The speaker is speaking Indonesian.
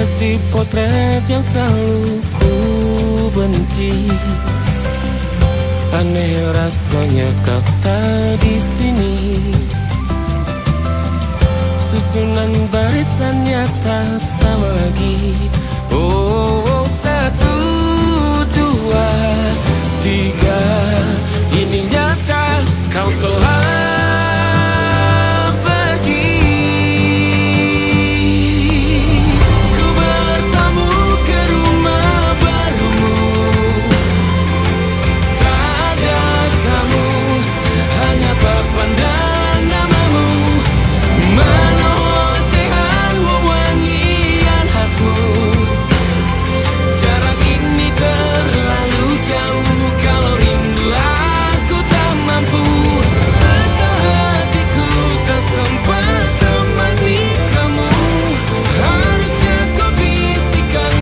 Sesi potret yang selalu ku benci. Aneh rasanya kau tak di sini. Susunan barisannya tak sama lagi. Oh, 1, 2, 3.